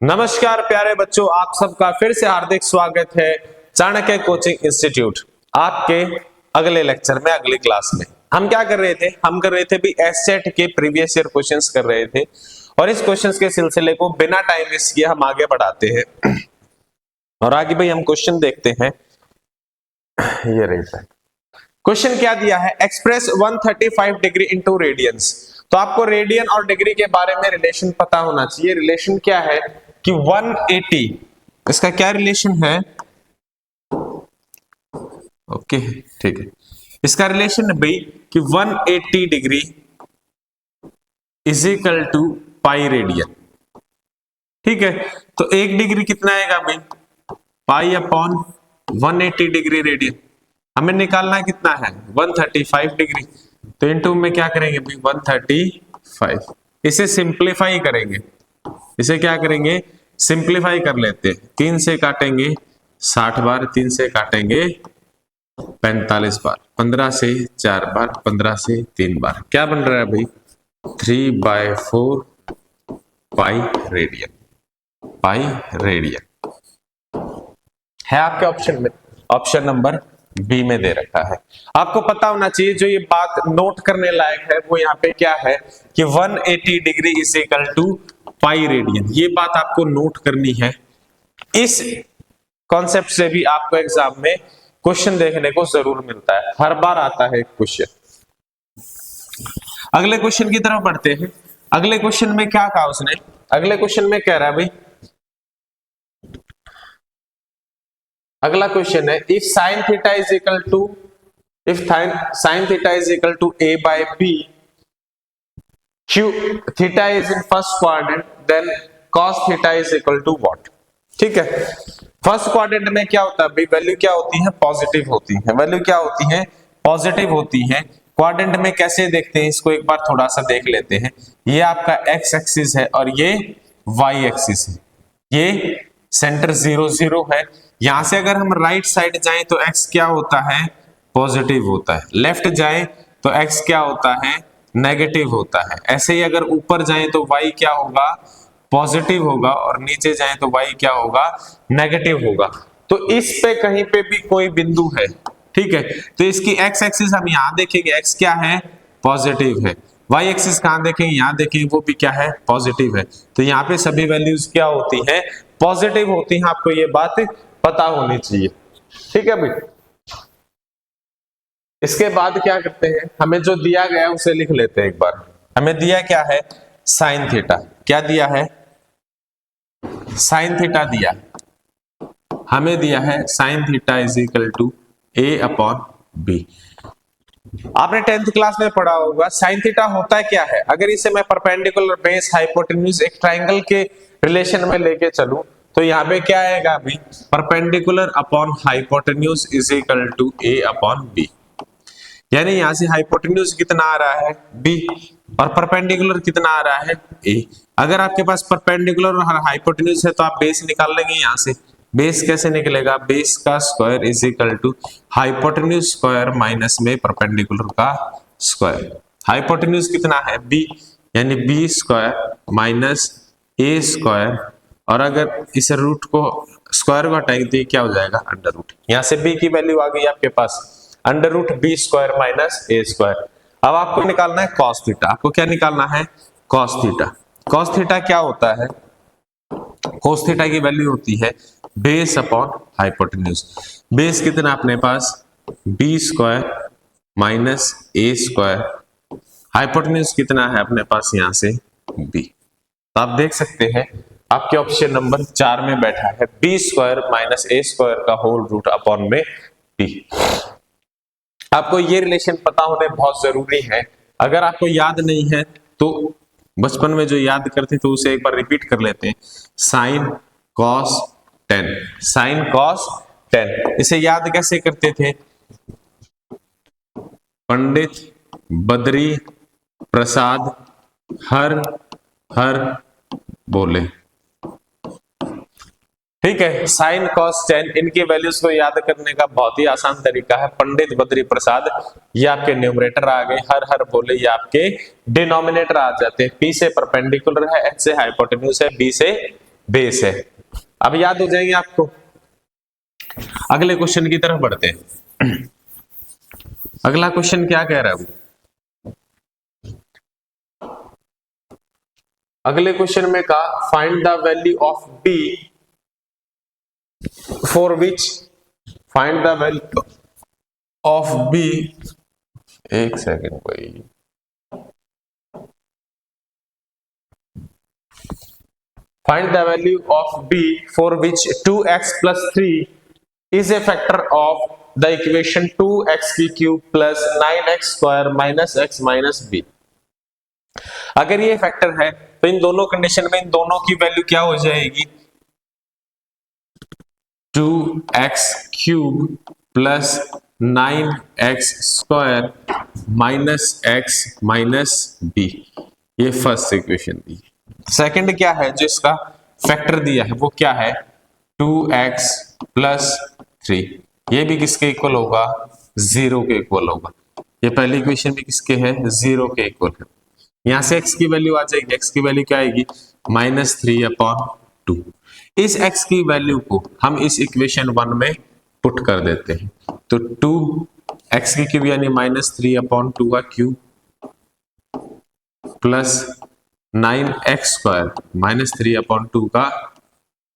नमस्कार प्यारे बच्चों, आप सबका फिर से हार्दिक स्वागत है चाणक्य कोचिंग इंस्टीट्यूट। आपके अगले लेक्चर में, अगली क्लास में हम क्या कर रहे थे? हम कर रहे थे भी एससेट के प्रीवियस ईयर क्वेश्चंस कर रहे थे और इस क्वेश्चंस के सिलसिले को बिना टाइम वेस्ट किए हम आगे बढ़ाते हैं। और आगे भाई हम क्वेश्चन देखते हैं। ये रही क्वेश्चन क्या दिया है, एक्सप्रेस 135 डिग्री इनटू रेडियंस। तो आपको रेडियन और डिग्री के बारे में रिलेशन पता होना चाहिए। रिलेशन क्या है कि 180, इसका क्या रिलेशन है? ओके ठीक है, इसका रिलेशन है भाई कि 180 degree is equal to pi radian. ठीक है, तो 1 डिग्री कितना आएगा भाई? Pi upon 180 degree radian. हमें निकालना कितना है? 135 डिग्री। तो इनटू में क्या करेंगे भाई? 135। इसे सिंप्लीफाई करेंगे। इसे क्या करेंगे? सिंप्लीफाई कर लेते हैं। 3 से काटेंगे 60 बार, 3 से काटेंगे 45 बार, 15 से 4 बार, 15 से 3 बार। क्या बन रहा है भाई? 3/4 पाई रेडियन। पाई रेडियन है आपके ऑप्शन में, ऑप्शन नंबर बी में दे रखा है। आपको पता होना चाहिए, जो ये बात नोट करने लायक है वो यहाँ पे क्या है कि 180 degree is equal to pi radian. ये बात आपको नोट करनी है। इस कॉन्सेप्ट से भी आपको एग्जाम में क्वेश्चन देखने को जरूर मिलता है, हर बार आता है क्वेश्चन। अगले क्वेश्चन की तरफ बढ़ते हैं। अगले क्वेश्चन में क्या कहा उसने? अगले क्वेश्चन में कह रहा है भाई, अगला क्वेश्चन है if sine theta is equal to, if sine theta is equal to a by b, q theta is in first quadrant, then cos theta is equal to what? ठीक है, फर्स्ट क्वाड्रेंट में क्या होता है भाई? Value क्या होती है? पॉजिटिव होती है। वैल्यू क्या होती है? पॉजिटिव होती है। क्वाड्रेंट में कैसे देखते हैं इसको एक बार थोड़ा सा देख लेते हैं। ये आपका x एक्सिस है और ये y एक्सिस है। ये सेंटर 0 0 है। यहां से अगर हम राइट साइड जाएं तो x क्या होता है? पॉजिटिव होता है। लेफ्ट जाएं तो x क्या होता है? नेगेटिव होता है। ऐसे ही अगर ऊपर जाएं तो y क्या होगा? पॉजिटिव होगा और नीचे जाएं तो y क्या होगा? नेगेटिव होगा। तो इस पे कहीं पे भी कोई बिंदु है, ठीक है, तो इसकी x एक्सिस हम यहां देखेंगे, x क्या है? पॉजिटिव है। y एक्सिस कहां देखेंगे? यहां देखेंगे, वो भी क्या है? पॉजिटिव है। तो यहाँ पे सभी वैल्यूज क्या होती हैं? पॉजिटिव होती हैं। आपको ये बात पता होनी चाहिए, ठीक है भाई। इसके बाद क्या करते हैं, हमें जो दिया गया है उसे लिख लेते हैं एक बार। हमें दिया क्या है? Sine theta. क्या दिया है? साइन थीटा दिया। हमें दिया है sine theta is equal to a upon B. आपने 10th क्लास में पढ़ा होगा साइन थीटा होता है क्या है। अगर इसे मैं परपेंडिकुलर बेस हाइपोटेन्यूज एक ट्राइंगल के रिलेशन में लेके चलूं तो यहाँ पे क्या आएगा अभी? Perpendicular upon hypotenuse is equal to a upon B. यानी यहां से हाइपोटेन्यूज कितना आ रहा है? b, और परपेंडिकुलर कितना आ रहा है? a। अगर आपके पास परपेंडिकुलर और हाइपोटेन्यूज है तो आप बेस निकाल लेंगे। यहां से बेस कैसे निकलेगा? बेस का square is equal to hypotenuse square minus में परपेंडिकुलर का स्क्वायर। हाइपोटेन्यूज कितना है? b, यानी b square minus a square, और अगर इस रूट को स्क्वायर को हटाएंगे तो क्या हो जाएगा? Under root. यहां से b की वैल्यू आ गई आपके पास, under root b square minus a square. अब आपको निकालना है cos थीटा। आपको क्या निकालना है? cos theta. cos थीटा क्या होता है? cos थीटा की वैल्यू होती है बेस अपॉन हाइपोटेन्यूज। बेस कितना अपने पास? b square minus a square. Hypotenuse कितना है अपने पास? यहां से b। तो आप देख सकते हैं आपके ऑप्शन नंबर 4 में बैठा है b square minus a square का होल रूट अपॉन में b। आपको ये रिलेशन पता होने बहुत जरूरी है। अगर आपको याद नहीं है तो बचपन में जो याद करते तो उसे एक बार रिपीट कर लेते हैं। Sine cos tan, sine cos tan. इसे याद कैसे करते थे? पंडित बद्री प्रसाद हर हर बोले। ठीक है, साइन कॉस टेन, इनकी वैल्यूज को याद करने का बहुत ही आसान तरीका है। पंडित बद्री प्रसाद ये आपके न्यूमरेटर आ गए, हर हर बोले ये आपके डिनोमिनेटर आ जाते हैं। P से परपेंडिकुलर है, H से हाइपोटेन्यूज है, B से बेस है। अब याद हो जाएंगे आपको। अगले क्वेश्चन की तरफ बढ़ते हैं। अगला क्वेश्चन क्या कह रहा है? अगले क्वेश्चन में कहा find the value of B for which, find the value of B, एक सेकेंड भाई, find the value of b for which 2x plus 3 is a factor of the equation 2x की cube plus 9x square minus x minus b। अगर ये factor है तो इन दोनों condition में इन दोनों की वैल्यू क्या हो जाएगी? 2x cube plus 9x square minus x minus b। ये फर्स्ट इक्वेशन दी। सेकंड क्या है जो इसका फैक्टर दिया है वो क्या है? 2x plus 3। ये भी किसके इक्वल होगा? 0 के इक्वल होगा। ये पहली इक्वेशन भी किसके है? 0 के इक्वल है। यहां से x की वैल्यू आ जाएगी। x की वैल्यू क्या आएगी? -3/2। इस x की वैल्यू को हम इस इक्वेशन 1 में पुट कर देते हैं। तो 2x की क्यूब यानी -3/2 का क्यूब प्लस 9x स्क्वायर -3/2 का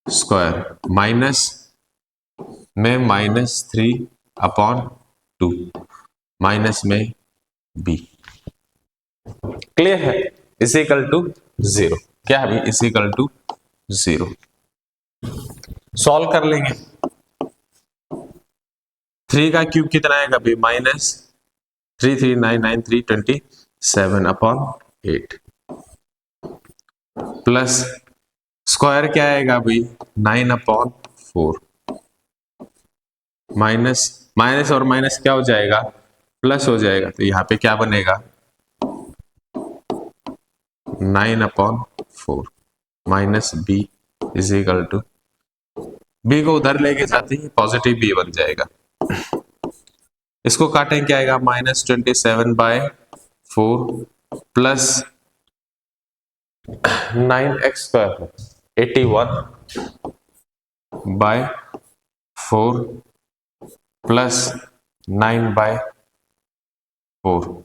स्क्वायर माइनस में -3/2 माइनस में b। क्लियर है? Is equal to 0। क्या है? Is equal to 0। सॉल्व कर लेंगे। 3 का क्यूब कितना आएगा भाई? -3 3 9 9 3 27/8 प्लस स्क्वायर क्या आएगा भाई? 9/4 माइनस माइनस और माइनस क्या हो जाएगा? प्लस हो जाएगा। तो यहाँ पे क्या बनेगा? 9/4 minus b is equal to, b को उधर लेके जाते ही पॉजिटिव b बन जाएगा। इसको काटें क्या आएगा? -27/4 plus 9x square 81/4 plus 9/4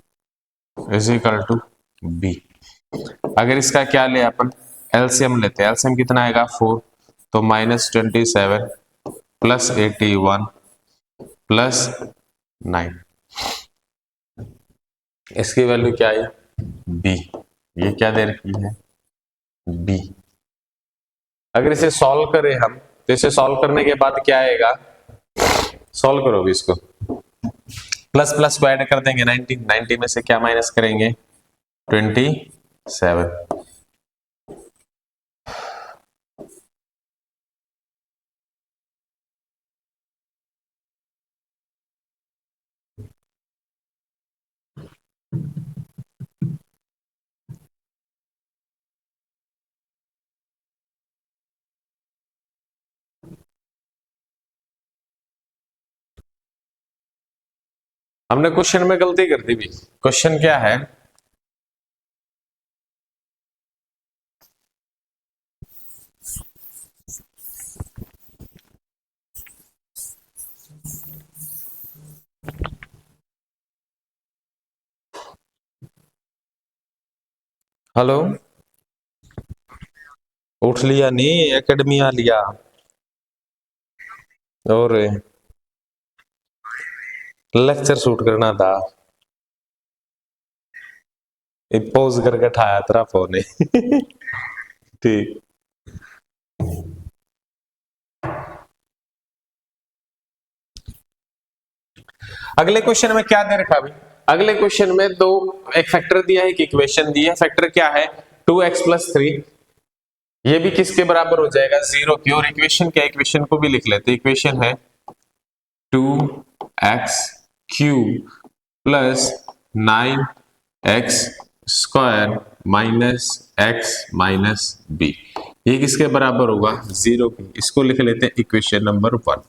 is equal to b। अगर इसका क्या ले अपन? एलसीएम लेते हैं। एलसीएम कितना आएगा? 4। तो -27 प्लस 81 प्लस 9, इसकी वैल्यू क्या है? b। ये क्या दे रखी है? b। अगर इसे सॉल्व करें हम तो इसे सॉल्व करने के बाद क्या आएगा? सॉल्व करो भी इसको। प्लस प्लस को ऐड कर देंगे 90। 90 में से क्या माइनस करेंगे? 27। हमने क्वेश्चन में गलती कर दी भी। क्वेश्चन क्या है? हेलो, उठ लिया? नहीं, एकेडमी आ लिया। और लेक्चर शूट करना था। पॉज करके उठाया तेरा फोन है। ठीक। अगले क्वेश्चन में क्या दे रखा अभी? अगले क्वेश्चन में दो एक फैक्टर दिया है, एक इक्वेशन दी है। फैक्टर क्या है? 2x plus 3। ये भी किसके बराबर हो जाएगा? 0 की। और इक्वेशन क्या? इक्वेशन को भी लिख लेते। इक्वेशन है 2x cube plus 9x square minus x minus b। ये किसके बराबर होगा? 0 की। इसको लिख लेते हैं इक्वेशन नंबर 1।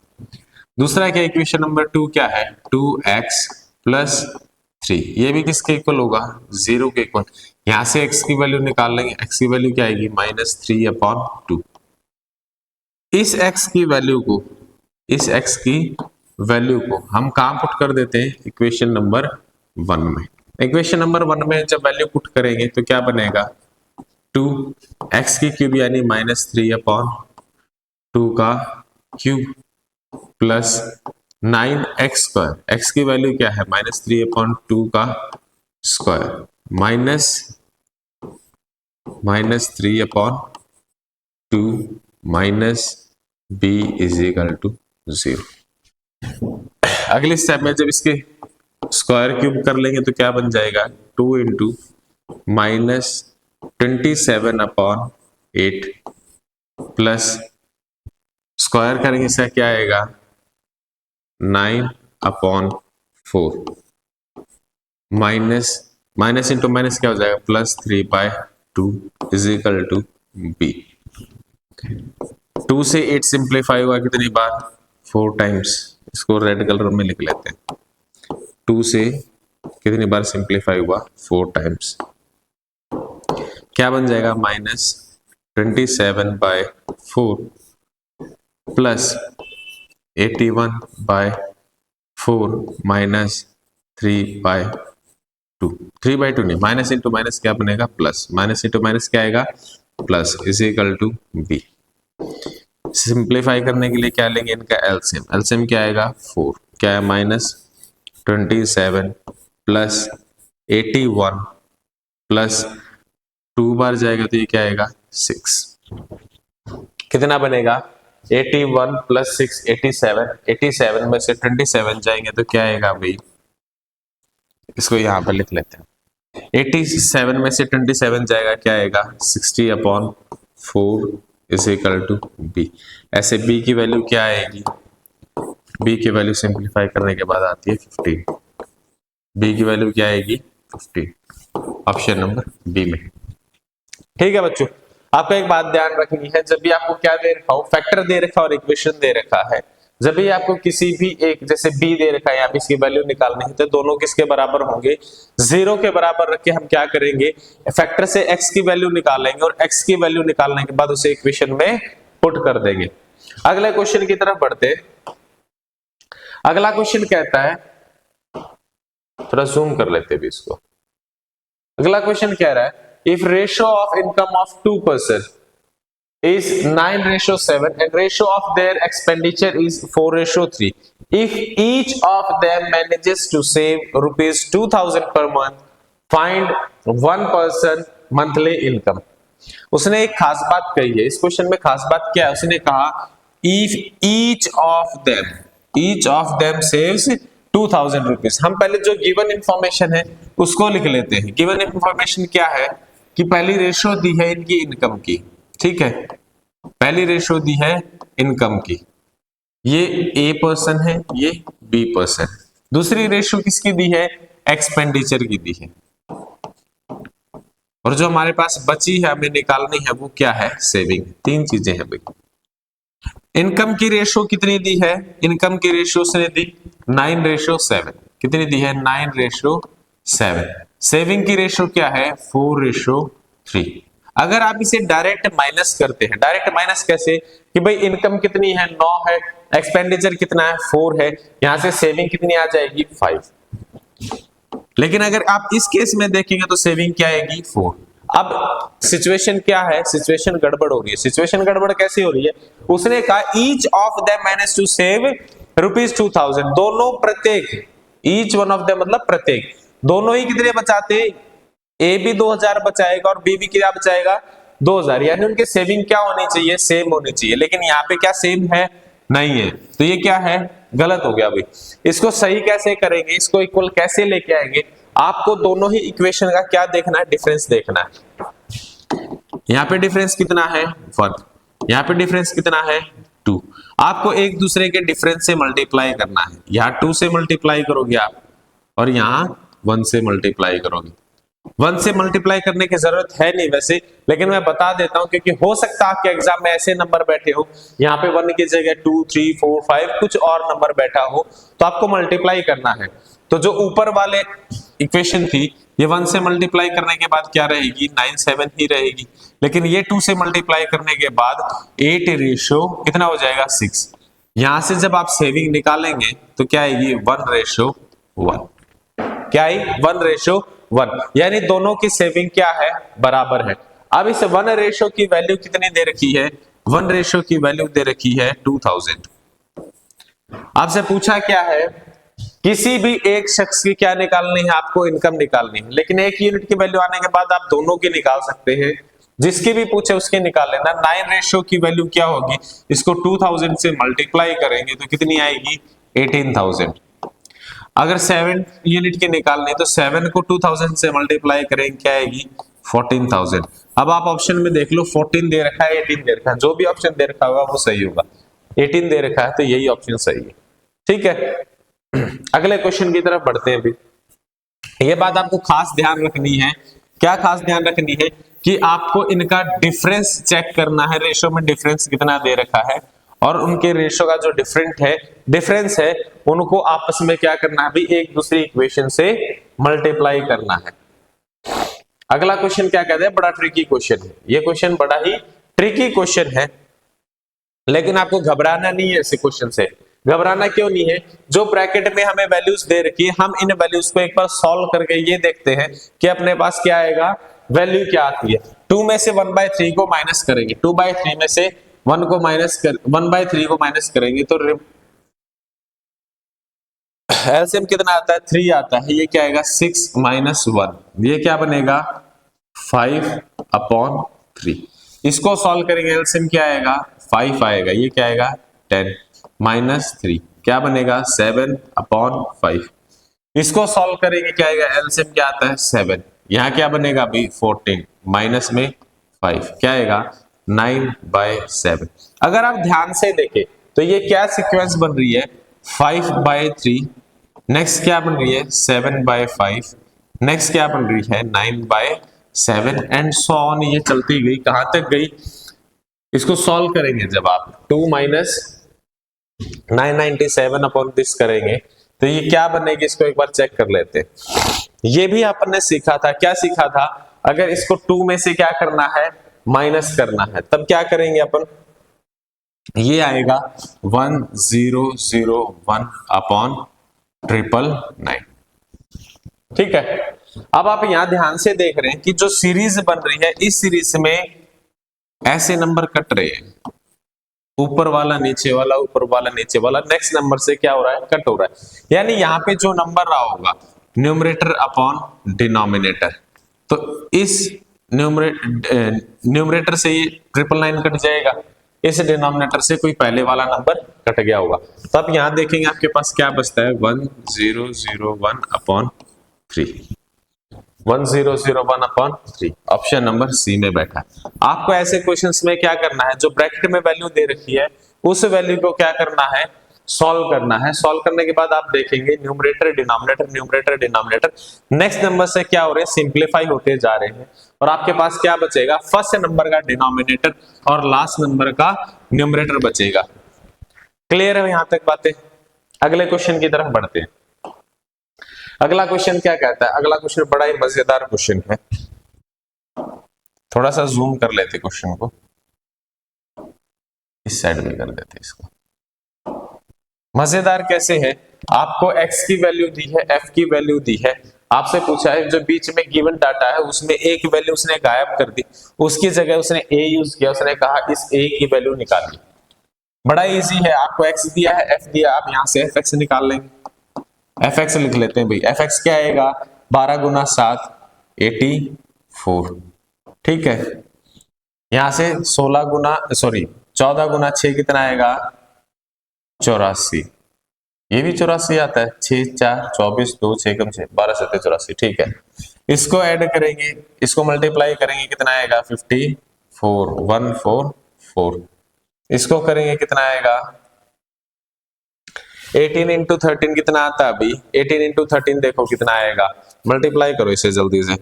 दूसरा क्या? इक्वेशन नंबर 2 क्या है? 2x plus 3। ये भी किसके इक्वल होगा? 0 के इक्वल। यहां से x की वैल्यू निकाल लेंगे। x की वैल्यू क्या आएगी? -3/2 इस x की वैल्यू को, इस x की वैल्यू को हम कहां पुट कर देते हैं, इक्वेशन नंबर 1 में। इक्वेशन नंबर 1 में जब वैल्यू पुट करेंगे तो क्या बनेगा, 2x की क्यूब यानी -3/2 का cube plus 9x square, x की वैल्यू क्या है -3/2 का square minus -3/2 minus b is equal to 0। अगले स्टेप में जब इसके स्क्वायर क्यूब कर लेंगे तो क्या बन जाएगा, 2 इंटू -27/8 प्लस स्क्वायर करेंगे इसका क्या आएगा 9/4 माइनस इंटू माइनस क्या हो जाएगा +3/2 इज इक्वल टू b। 2 से 8 सिंप्लीफाई हुआ कितनी बार, 4 टाइम्स। इसको रेड कलर में लिख लेते हैं, 2 से कितनी बार सिंप्लीफाई हुआ, 4 टाइम्स। क्या बन जाएगा -27/4 प्लस 81/4 माइनस 3/2, 3/2 नहीं, माइनस इंटू माइनस क्या बनेगा प्लस, माइनस इंटू माइनस क्या आएगा plus is equal to B. Simplify करने के लिए क्या लेंगे, इनका एलसीएम, एलसीएम क्या आएगा 4, क्या है -27 प्लस 81 प्लस 2 बार जाएगा तो ये क्या आएगा 6, कितना बनेगा 81 प्लस 6 87, 87 में से 27 जाएंगे तो क्या आएगा भाई, इसको यहां पर लिख लेते हैं, 87 में से 27 जाएगा क्या आएगा 60/4 इज इक्वल टू बी। ऐसे b की वैल्यू क्या आएगी, b की वैल्यू सिंप्लीफाई करने के बाद आती है 15, b की वैल्यू क्या आएगी 15, ऑप्शन नंबर बी में। ठीक है बच्चों, आपको एक बात ध्यान रखनी है, जब भी आपको क्या दे रखा हो, फैक्टर दे रखा और इक्वेशन दे रखा है, जब भी आपको किसी भी एक, जैसे b दे रखा है, यहाँ पे इसकी वैल्यू निकालनी है तो दोनों किसके बराबर होंगे, 0 के बराबर रख के हम क्या करेंगे, फैक्टर से x की वैल्यू निकालेंगे और x की वैल्यू निकालने के बाद उसे इक्वेशन में पुट कर देंगे। अगले क्वेश्चन की तरफ बढ़ते। अगला क्वेश्चन कहता है, थोड़ा जूम कर लेते भी इसको। अगला क्वेश्चन कह रहा है, if ratio of income of 2 person is 9:7 and ratio of their expenditure is 4:3, if each of them manages to save rupees 2000 per month, find one person monthly income। उसने एक खास बात कही है, इस क्वेश्चन में खास बात क्या है, उसने कहा if each of them saves 2000 rupees। हम पहले जो गिवन इंफॉर्मेशन है उसको लिख लेते हैं। गिवन इंफॉर्मेशन क्या है कि पहली रेशो दी है इनकी इनकम की, ठीक है, पहली रेशो दी है इनकम की, ये ए पर्सन है, ये बी पर्सन। दूसरी रेशो किसकी दी है, एक्सपेंडिचर की दी है, और जो हमारे पास बची है हमें निकालनी है वो क्या है, सेविंग। 3 चीजें हैं भाई। इनकम की रेशो कितनी दी है, इनकम की रेशो उसने दी 9:7, कितनी दी है 9:7। सेविंग की रेशो क्या है 4:3। अगर आप इसे डायरेक्ट माइनस करते हैं, डायरेक्ट माइनस कैसे कि भाई इनकम कितनी है 9 है, एक्सपेंडिचर कितना है 4 है, यहां से सेविंग कितनी आ जाएगी 5। लेकिन अगर आप इस केस में देखेंगे तो सेविंग क्या आएगी 4। अब सिचुएशन क्या है, सिचुएशन गड़बड़ हो रही है। सिचुएशन गड़बड़ कैसे हो रही है, उसने कहा each of them manage to save ₹2000, दोनों प्रत्येक, ईच वन ऑफ देम मतलब प्रत्येक, दोनों ही कितने बचाते, ए भी 2000 बचाएगा और बी भी क्या बचाएगा 2000, यानी उनके सेविंग क्या होनी चाहिए, सेम होनी चाहिए। लेकिन यहाँ पे क्या सेम है, नहीं है, तो ये क्या है, गलत हो गया भाई। इसको सही कैसे करेंगे, इसको इक्वल कैसे लेके आएंगे, आपको दोनों ही इक्वेशन का क्या देखना है, डिफरेंस देखना है। यहाँ पे डिफरेंस कितना है 1, यहाँ पे डिफरेंस कितना है 2। आपको एक दूसरे के डिफरेंस से मल्टीप्लाई करना है, यहाँ 2 से मल्टीप्लाई करोगे आप और यहाँ 1 से मल्टीप्लाई करोगे। 1 से मल्टीप्लाई करने की जरूरत है नहीं वैसे, लेकिन मैं बता देता हूं क्योंकि हो सकता है आपके एग्जाम में ऐसे नंबर बैठे हो, यहाँ पे 1 की जगह 2, 3, 4, 5 कुछ और नंबर बैठा हो, तो आपको मल्टीप्लाई करना है। तो जो ऊपर वाले इक्वेशन थी, ये 1 से मल्टीप्लाई करने के बाद क्या रहेगी, 9 7 ही रहेगी। लेकिन ये 2 से मल्टीप्लाई करने के बाद 8 रेशो कितना हो जाएगा, 6। यहां से जब आप सेविंग निकालेंगे तो क्या आएगी, 1:1। क्या आई, 1:1, यानी दोनों की सेविंग क्या है, बराबर है। अब इस 1 रेशो की वैल्यू कितनी दे रखी है, 1 रेशो की वैल्यू दे रखी है 2000। आपसे पूछा क्या है, किसी भी एक शख्स की क्या निकालनी है, आपको इनकम निकालनी है। लेकिन एक यूनिट की वैल्यू आने के बाद आप दोनों की निकाल सकते हैं, जिसकी भी पूछे उसकी निकाल लेना। 9 रेशो की वैल्यू क्या होगी, इसको 2000 से मल्टीप्लाई करेंगे तो कितनी आएगी, 18000। अगर 7 यूनिट की निकालनी है तो 7 को 2000 से मल्टीप्लाई करेंगे, क्या आएगी, 14000। अब आप ऑप्शन में देख लो, 14 दे रखा है, 18 दे रखा है, जो भी ऑप्शन दे रखा होगा वो सही होगा। 18 दे रखा है तो यही ऑप्शन सही है, ठीक है। अगले क्वेश्चन की तरफ बढ़ते हैं। अभी ये बात आपको खास ध्यान रखनी है, क्या खास ध्यान रखनी है कि आपको इनका डिफरेंस चेक करना है, रेशो में डिफरेंस कितना दे रखा है और उनके रेशो का जो डिफरेंस है उनको आपस में क्या करना है, भी एक दूसरी इक्वेशन से मल्टीप्लाई करना है। अगला क्वेश्चन क्या कहते हैं, बड़ा ट्रिकी क्वेश्चन है। ये क्वेश्चन बड़ा ही ट्रिकी क्वेश्चन है, लेकिन आपको घबराना नहीं है। ऐसे क्वेश्चन से घबराना क्यों नहीं है, जो ब्रैकेट में हमें वैल्यूज दे रखी है, हम इन वैल्यूज को एक बार सॉल्व करके ये देखते हैं कि अपने पास क्या आएगा, वैल्यू क्या आती है। 2 में से 1/3 को माइनस करेंगे, 2/3 में से 1/3 को माइनस करेंगे तो एलसीएम कितना आता है, 3 आता है। ये क्या आएगा, 6 - 1, ये क्या बनेगा, 5/3। इसको सॉल्व करेंगे, एलसीएम क्या आएगा, 5 आएगा। ये क्या आएगा, 10 - 3 क्या बनेगा, 7/5। इसको सॉल्व करेंगे, क्या आएगा, एलसीएम क्या आता है, 7। यहाँ क्या बनेगा अभी, 14 माइनस में 5 क्या आएगा, 9/7। अगर आप ध्यान से देखें तो ये क्या सीक्वेंस बन रही है, 5/3, नेक्स्ट क्या बन रही है, 7/5, नेक्स्ट क्या बन रही है, 9/7 एंड सो ऑन। ये चलती गई, कहां तक गई। इसको सॉल्व करेंगे जब आप 2 - 997 अपॉन दिस करेंगे तो ये क्या बनेगी, इसको एक बार चेक कर लेते हैं। ये भी अपन ने सीखा था, क्या सीखा था, अगर इसको 2 में से क्या करना है, माइनस करना है, तब क्या करेंगे अपन, ये आएगा 1001 अपॉन 999, ठीक है। अब आप यहां ध्यान से देख रहे हैं कि जो सीरीज बन रही है, इस सीरीज में ऐसे नंबर कट रहे हैं, ऊपर वाला नीचे वाला, ऊपर वाला नीचे वाला, नेक्स्ट नंबर से क्या हो रहा है, कट हो रहा है। यानी यहाँ पे जो नंबर रहा होगा, न्यूमरेटर अपॉन डिनोमिनेटर, तो इस न्यूमरेटर से ये 999 कट जाएगा, इस डिनोमिनेटर से कोई पहले वाला नंबर कट गया होगा। तो आप यहां देखेंगे आपके पास क्या बचता है, 1001 upon 3, 1001 upon 3, option number C में बैठा है। आपको ऐसे क्वेश्चंस में क्या करना है, जो ब्रैकेट में वैल्यू दे रखी है उस वैल्यू को क्या करना है, सॉल्व करना है। सॉल्व करने के बाद आप देखेंगे numerator denominator, numerator denominator, next number से क्या हो रहे हैं, सिंप्लीफाई होते जा रहे हैं और आपके पास क्या बचेगा, फर्स्ट नंबर का डिनोमिनेटर और लास्ट नंबर का न्यूमरेटर बचेगा। क्लियर है यहां तक बातें। अगले क्वेश्चन की तरफ बढ़ते हैं। अगला क्वेश्चन क्या कहता है, अगला क्वेश्चन बड़ा ही मजेदार क्वेश्चन है। थोड़ा सा जूम कर लेते क्वेश्चन को, इस साइड में कर देते इसको। मजेदार कैसे है, आपको x की वैल्यू दी है, f की वैल्यू दी है, आपसे पूछा है जो बीच में गिवन डाटा है उसमें एक वैल्यू उसने गायब कर दी, उसकी जगह उसने a यूज किया, उसने कहा इस a की वैल्यू निकालिए। बड़ा इजी है, आपको x दिया है, f दिया, आप यहां से fx निकाल लेंगे। fx लिख लेते हैं भाई, fx क्या आएगा, 12 × 7 84, ठीक है। यहां से 14 × 6 कितना आएगा, 84, ये भी 84 आता है, 6 4 24 2 6 कम 6 12 7 84, ठीक है। इसको ऐड करेंगे, इसको मल्टीप्लाई करेंगे, कितना आएगा, 54 144, इसको करेंगे कितना आएगा, 18 × 13 कितना आता है अभी, 18 × 13 देखो कितना आएगा, मल्टीप्लाई करो इसे जल्दी से,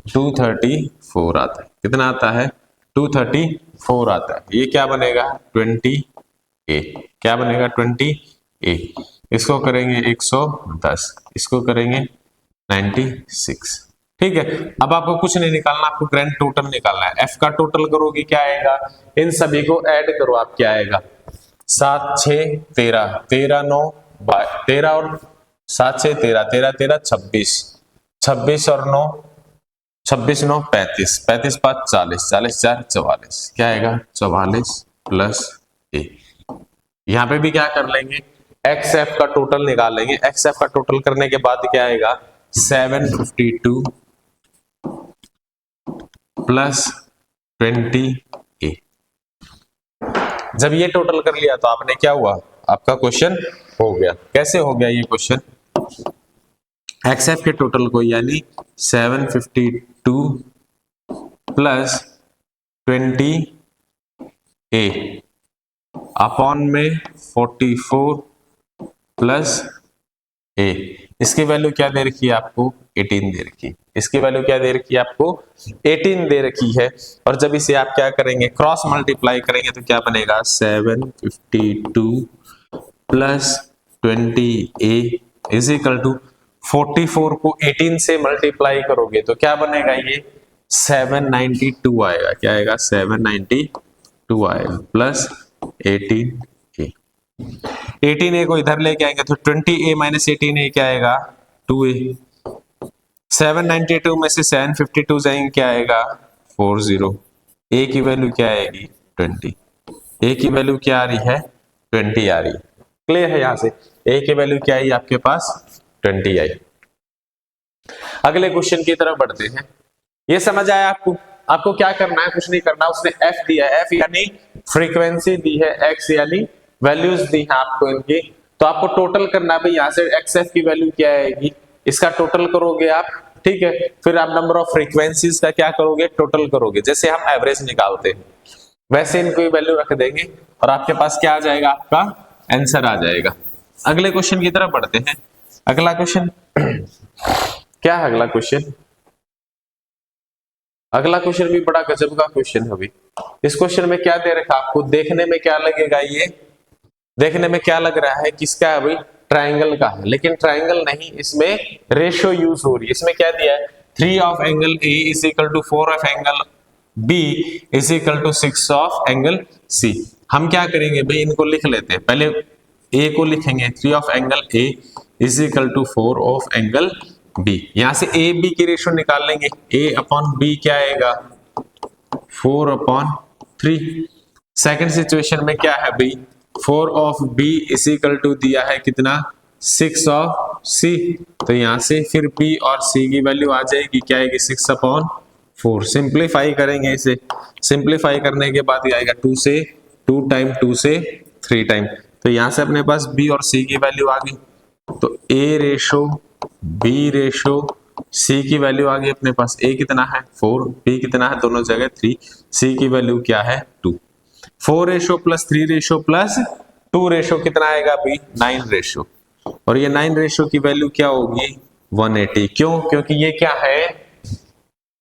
$234 आता है, कितना आता है, 234 आता है। ये क्या बनेगा, 28 ए, क्या बनेगा 20a। इसको करेंगे 110, इसको करेंगे 96। ठीक है, अब आपको कुछ नहीं निकालना, आपको ग्रैंड टोटल निकालना है। एफ का टोटल करोगे क्या आएगा, इन सभी को ऐड करो, आप क्या आएगा 7 6 13, 13 9 13 और 7 6 13, 13 13 26, 26 और 9 26 9 35, 35 5 40, 40 4 44, क्या आएगा 44 प्लस ए। यहां पे भी क्या कर लेंगे, एक्स एफ का टोटल निकाल लेंगे। एक्स एफ का टोटल करने के बाद क्या आएगा 752 प्लस 20a। जब ये टोटल कर लिया तो आपने क्या हुआ, आपका क्वेश्चन हो गया। कैसे हो गया ये क्वेश्चन, एक्स एफ के टोटल को यानी 752 प्लस 20a अपॉन में 44 प्लस ए। इसकी वैल्यू क्या दे रखी है आपको 18 दे रखी है। इसकी वैल्यू क्या दे रखी है आपको 18 दे रखी है। और जब इसे आप क्या करेंगे क्रॉस मल्टीप्लाई करेंगे तो क्या बनेगा 752 plus 20a is equal to 44 को 18 से मल्टीप्लाई करोगे तो क्या बनेगा ये 792 आएगा। क्या आएगा 792 आएगा प्लस 18a। 18a को इधर लेके आएंगे तो 20a माइनस 18a क्या आएगा 2a। 792 में से 752 जाएंगे क्या आएगा 40। a की वैल्यू क्या आएगी 20। a की वैल्यू क्या आ रही है 20 आ रही है। क्लियर है, यहां से a की वैल्यू क्या आई आपके पास 20 आई। अगले क्वेश्चन की तरफ बढ़ते हैं। ये समझ आया आपको, आपको क्या करना है, कुछ नहीं करना। उसने f दिया है, f यानी फ्रीक्वेंसी दी है, x यानी वैल्यूज दी है आपको इनकी, तो आपको टोटल करना है। भाई यहाँ से XF की वैल्यू क्या आएगी, इसका टोटल करोगे आप। ठीक है, फिर आप नंबर ऑफ फ्रीक्वेंसीज का क्या करोगे टोटल करोगे। जैसे हम एवरेज निकालते हैं वैसे इनको वैल्यू रख देंगे और आपके पास क्या आ जाएगा, आपका आंसर आ जाएगा। अगले क्वेश्चन की तरफ बढ़ते हैं। अगला क्वेश्चन क्या है, अगला क्वेश्चन, अगला क्वेश्चन भी बड़ा गजब का क्वेश्चन है। अभी इस क्वेश्चन में क्या दे रखा आपको, देखने में क्या लगेगा, ये देखने में क्या लग रहा है, किसका है भाई ट्राइंगल का है, लेकिन ट्राइंगल नहीं, इसमें रेशियो यूज हो रही है। इसमें क्या दिया है 3 of angle A is equal to 4 of angle B is equal to 6 of angle C. हम क्या करेंगे भाई इनको लिख लेते हैं। पहले ए को लिखेंगे 3 of angle A is equal to 4 of angle B. यहां से ए बी की रेशियो निकाल लेंगे, ए अपॉन बी क्या आएगा 4 अपॉन 3। सेकंड सिचुएशन में क्या है भाई 4 of B is equal to दिया है कितना 6 ऑफ सी, तो यहां से फिर बी और सी की वैल्यू आ जाएगी, क्या आएगी 6 अपॉन 4। सिंप्लीफाई करेंगे इसे, सिंप्लीफाई करने के बाद ये आएगा 2 से 2 टाइम 2 से 3 टाइम, तो यहां से अपने पास बी और सी की वैल्यू आ गई। तो ए रेशो बी रेशो सी की वैल्यू आ गई अपने पास। ए कितना है 4, बी कितना है दोनों जगह 3, सी की वैल्यू क्या है 2। 4 ratio plus 3 ratio plus 2 ratio कितना आएगा भाई 9 रेशो, और ये 9 रेशो की वैल्यू क्या होगी 180। क्यों, क्योंकि ये क्या है,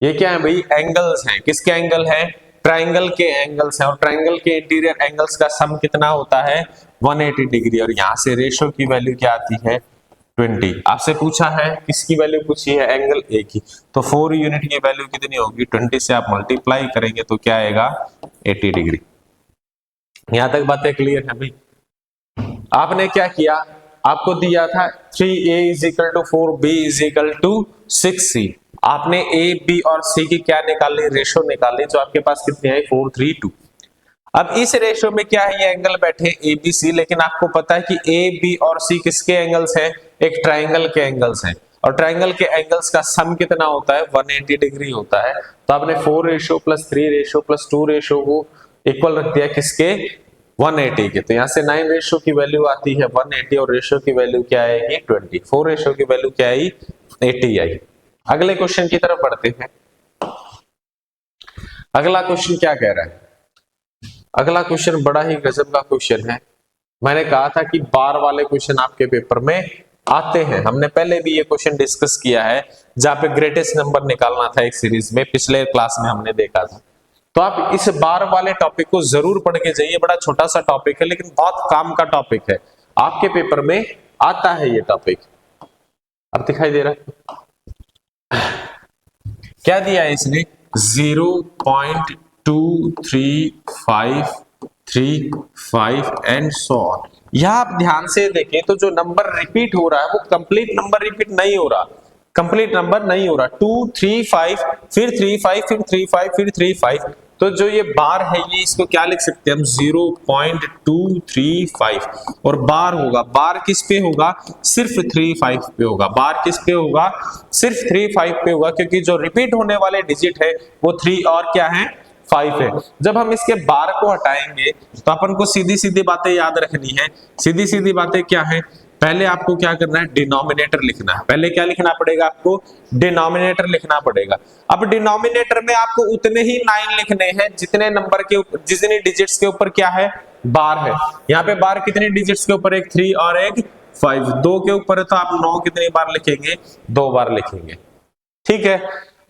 ये क्या है भाई एंगल्स हैं। किसके एंगल है, ट्राइंगल के एंगल्स हैं, और ट्राइंगल के इंटीरियर एंगल्स का सम कितना होता है 180 डिग्री। और यहां से रेशो की वैल्यू क्या आती है 20। आपसे पूछा है किसकी वैल्यू पूछी है एंगल ए की, तो 4 यूनिट की वैल्यू कितनी होगी 20 से आप मल्टीप्लाई करेंगे तो क्या आएगा 80 डिग्री। यहां तक बातें क्लियर है भाई। आपने क्या किया, आपको दिया था 3a is equal to 4b is equal to 6c। आपने a b और c की क्या निकाली रेशो निकाली, जो आपके पास कितनी है 4 3 2। अब इस रेशो में क्या है ये एंगल बैठे ए बी सी, लेकिन आपको पता है कि ए बी और सी किसके एंगल्स हैं, एक ट्राइंगल के एंगल्स हैं, और ट्राइंगल के एंगल्स का सम कितना होता है 180 डिग्री होता है। तो आपने 4 ratio plus 3 ratio plus 2 ratio को इक्वल रख दिया किसके 180 के, तो यहाँ से 9 रेशो की वैल्यू आती है 180 और रेशो की वैल्यू क्या आएगी 20। 4 रेशो की वैल्यू क्या आई 80 आई। अगले क्वेश्चन की तरफ बढ़ते हैं। अगला क्वेश्चन क्या कह रहा है, अगला क्वेश्चन बड़ा ही गजब का क्वेश्चन है। मैंने कहा था कि बार वाले क्वेश्चन आपके पेपर में आते हैं, हमने पहले भी ये क्वेश्चन डिस्कस किया है जहां पे ग्रेटेस्ट नंबर निकालना था एक सीरीज में, पिछले क्लास में हमने देखा था। तो आप इस बार वाले टॉपिक को जरूर पढ़ के जाइए। बड़ा छोटा सा टॉपिक है लेकिन बहुत काम का टॉपिक है, आपके पेपर में आता है ये टॉपिक। अब दिखाई दे रहा है क्या दिया है इसने, 0.2353 एंड सो ऑन। यह आप ध्यान से देखें तो जो नंबर रिपीट हो रहा है वो कंप्लीट नंबर रिपीट नहीं हो रहा, कंप्लीट नंबर नहीं हो रहा। 2 3 5 फिर 3 5 फिर 3 5 फिर 3 5, तो जो ये बार है ये इसको क्या लिख सकते हैं हम, 0.235 और बार होगा, बार किस पे होगा, सिर्फ 35 पे होगा। बार किस पे होगा, सिर्फ 35 पे होगा, क्योंकि जो रिपीट होने वाले डिजिट है वो 3 और क्या है, 5 है। जब हम इसके बार को हटाएंगे तो अपन को सीधी सीधी बातें याद रखनी है। सीधी सीधी बातें क्या है, पहले आपको क्या करना है, डिनोमिनेटर लिखना है। पहले क्या लिखना पड़ेगा आपको, डिनोमिनेटर लिखना पड़ेगा। अब डिनोमिनेटर में आपको उतने ही 9 लिखने हैं जितने नंबर के ऊपर, जितने डिजिट्स के ऊपर क्या है, बार है। यहाँ पे बार कितने डिजिट्स के ऊपर, एक 3 और एक 5, 2 के ऊपर है तो आप 9 कितनी बार लिखेंगे, 2 बार लिखेंगे। ठीक है,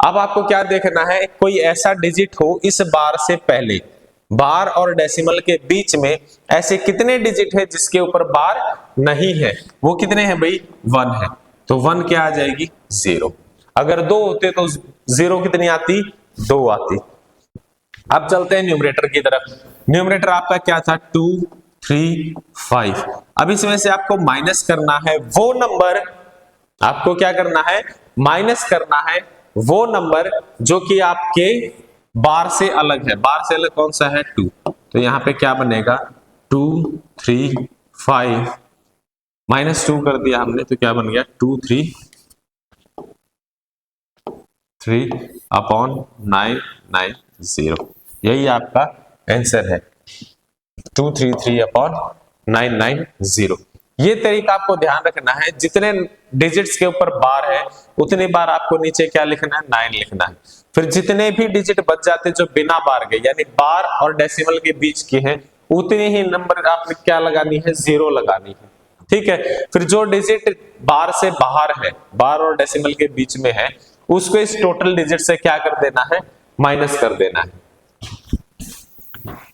अब आपको क्या देखना है, कोई ऐसा डिजिट हो इस बार से पहले, बार और डेसिमल के बीच में ऐसे कितने डिजिट है जिसके ऊपर बार नहीं है, वो कितने हैं भाई, 1 है। तो 1 क्या आ जाएगी, 0। अगर 2 होते तो 0 कितनी आती, 2 आती। अब चलते हैं न्यूमरेटर की तरफ। न्यूमरेटर आपका क्या था, 2 3 5। अब इसमें से आपको माइनस करना है वो नंबर, आपको क्या करना है, माइनस करना है वो नंबर जो कि आपके बार से अलग है। बार से अलग कौन सा है, 2। तो यहां पे क्या बनेगा, 2 3 5 -2 कर दिया हमने तो क्या बन गया, 2 3 3 अपॉन 9 9 0। यही आपका आंसर है, 233 अपॉन 990। ये तरीका आपको ध्यान रखना है, जितने डिजिट्स के ऊपर बार है उतनी बार आपको नीचे क्या लिखना है, 9 लिखना है। फिर जितने भी डिजिट बच जाते जो बिना बार के, यानी बार और डेसिमल के बीच के हैं, उतनी ही नंबर आपने क्या लगानी है, 0 लगानी है। ठीक है, फिर जो डिजिट बार से बाहर है, बार और डेसिमल के बीच में है, उसको इस टोटल डिजिट से क्या कर देना है, माइनस कर देना है।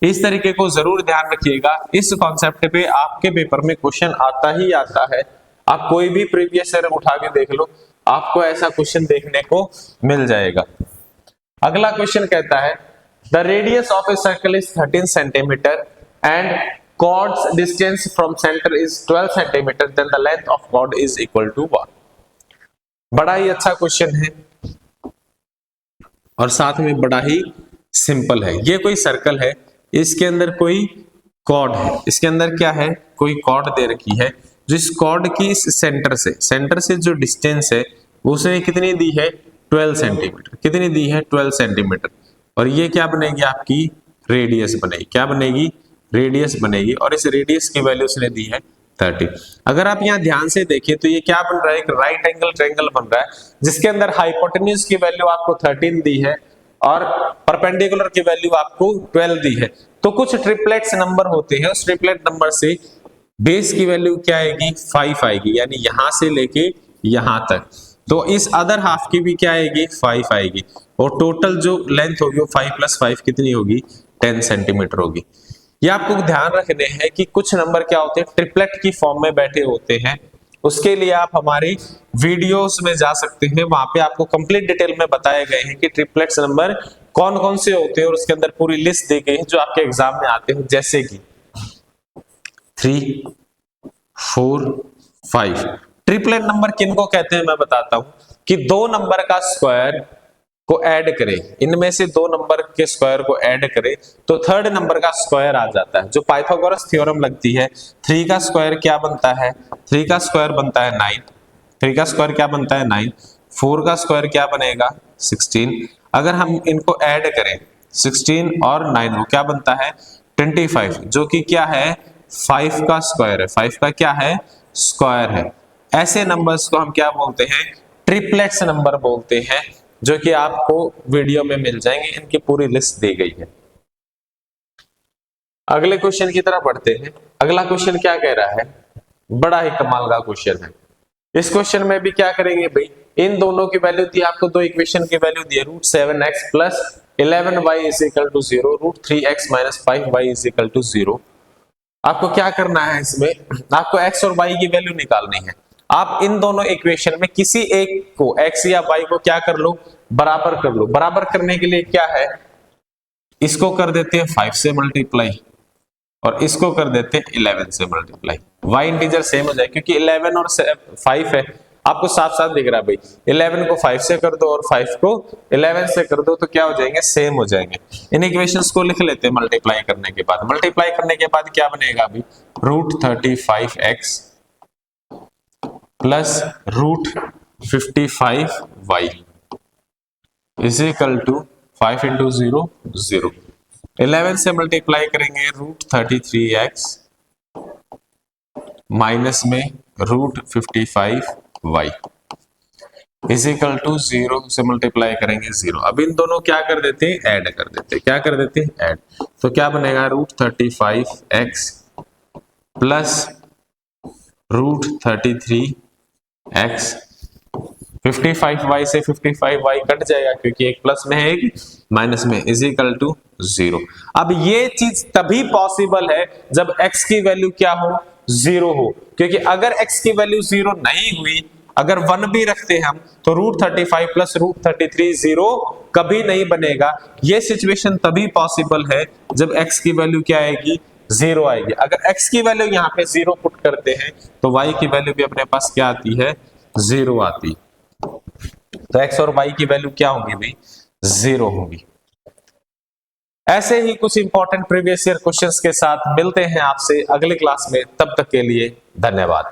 इस तरीके को जरूर ध्यान रखिएगा। इस कॉन्सेप्ट पे आपके पेपर में क्वेश्चन आता ही आता है। आप कोई भी प्रीवियस ईयर उठा के देख लो, आपको ऐसा क्वेश्चन देखने को मिल जाएगा। अगला क्वेश्चन कहता है, the radius of a circle is 13 centimetre and chord's distance from center is 12 centimetre, then the length of chord is equal to what? बड़ा ही अच्छा क्वेश्चन है और साथ में बड़ा ही सिंपल है। ये कोई सर्कल है, इसके अंदर कोई कॉर्ड है, इसके अंदर क्या है, कोई कॉर्ड दे रखी है। जिस कॉर्ड की इस सेंटर से जो डिस्टेंस है उसने कितनी दी है, 12 सेंटीमीटर। कितनी दी है, 12 सेंटीमीटर। और ये क्या बनेगी, आपकी रेडियस बनेगी। क्या बनेगी, रेडियस बनेगी। और इस रेडियस की वैल्यू उसने दी है 30। अगर आप यहाँ ध्यान से देखें तो ये क्या बन रहा है, एक राइट एंगल ट्रायंगल बन रहा है, जिसके अंदर हाइपोटेन्यूज की वैल्यू आपको 13 दी है और परपेंडिकुलर की वैल्यू आपको 12 दी है। तो कुछ ट्रिपलेट्स नंबर होते हैं, उस ट्रिपलेट नंबर से बेस की वैल्यू क्या आएगी, 5 आएगी, यानी यहां से लेके यहां तक। तो इस अदर हाफ की भी क्या आएगी, 5 आएगी। और टोटल जो लेंथ होगी वो 5 + 5 कितनी होगी, 10 सेंटीमीटर होगी। ये आपको ध्यान रखने हैं कि कुछ नंबर क्या होते हैं, ट्रिपलेट की फॉर्म में बैठे होते हैं। उसके लिए आप हमारी वीडियोस में जा सकते हैं, वहां पे आपको कंप्लीट डिटेल में बताए गए हैं कि ट्रिपलेट्स नंबर कौन कौन से होते हैं और उसके अंदर पूरी लिस्ट दी गई है जो आपके एग्जाम में आते हैं, जैसे कि 3 4 5। ट्रिपलेट नंबर किनको कहते हैं मैं बताता हूं, कि 2 नंबर का स्क्वायर को ऐड करें, इनमें से 2 नंबर के स्क्वायर को ऐड करें तो थर्ड नंबर का स्क्वायर आ जाता है, जो पाइथागोरस थ्योरम लगती है। 3 का स्क्वायर क्या बनता है, 3 का स्क्वायर बनता है 9। 3 का स्क्वायर क्या बनता है, 9। 4 का स्क्वायर क्या बनेगा, 16। अगर हम इनको ऐड करें 16 और 9, वो क्या बनता है, 25, जो कि क्या है, 5 का स्क्वायर है। 5 का क्या है, स्क्वायर है। ऐसे नंबर्स को हम क्या बोलते हैं, ट्रिपलेट्स नंबर बोलते हैं, जो कि आपको वीडियो में मिल जाएंगे। इनकी पूरी लिस्ट दी गई है। अगले क्वेश्चन की तरफ बढ़ते हैं। अगला क्वेश्चन क्या कह रहा है, बड़ा ही कमाल का क्वेश्चन है। इस क्वेश्चन में भी क्या करेंगे भाई, इन दोनों की वैल्यू दी आपको, 2 इक्वेशन की वैल्यू दी है, √7x + 11y is equal to 0, √3x minus 5y is equal to 0। आपको क्या करना है इसमें, आपको x और y की वैल्यू निकालनी है। आप इन दोनों इक्वेशन में किसी एक को x या y को क्या कर लो, बराबर कर लो। बराबर करने के लिए क्या है, इसको कर देते हैं 5 से मल्टीप्लाई और इसको कर देते हैं 11 से मल्टीप्लाई। y इंटीजर सेम हो जाए क्योंकि 11 और 5 है, आपको साफ साफ दिख रहा है भाई। 11 को 5 से कर दो और 5 को 11 से कर दो तो क्या हो जाएंगे, सेम हो जाएंगे। इन इक्वेशंस को लिख लेते हैं मल्टीप्लाई करने के बाद। मल्टीप्लाई करने के बाद क्या बनेगा अभी, √35x plus √55y is equal to 5 into 0 0। 11 से मल्टीप्लाई करेंगे √33x माइनस में √55y इज इक्वल टू 0 से मल्टीप्लाई करेंगे 0। अब इन दोनों क्या कर देते हैं, ऐड कर देते हैं। क्या कर देते हैं, ऐड। तो क्या बनेगा, √35x प्लस √33x, 55y से 55y कट जाएगा क्योंकि एक प्लस में है एक माइनस में, इज इक्वल टू 0। अब ये चीज तभी पॉसिबल है जब x की वैल्यू क्या हो, 0 हो, क्योंकि अगर x की वैल्यू 0 नहीं हुई, अगर 1 भी रखते हैं हम, तो √35 प्लस √33 0 कभी नहीं बनेगा। ये सिचुएशन तभी पॉसिबल है जब x की वैल्यू क्या आएगी, 0 आएगी। अगर x की वैल्यू यहाँ पे 0 पुट करते हैं तो y की वैल्यू भी अपने पास क्या आती है, 0 आती। तो x और y की वैल्यू क्या होगी भाई, 0 होगी। ऐसे ही कुछ इंपॉर्टेंट प्रीवियस ईयर क्वेश्चंस के साथ मिलते हैं आपसे अगले क्लास में। तब तक के लिए धन्यवाद।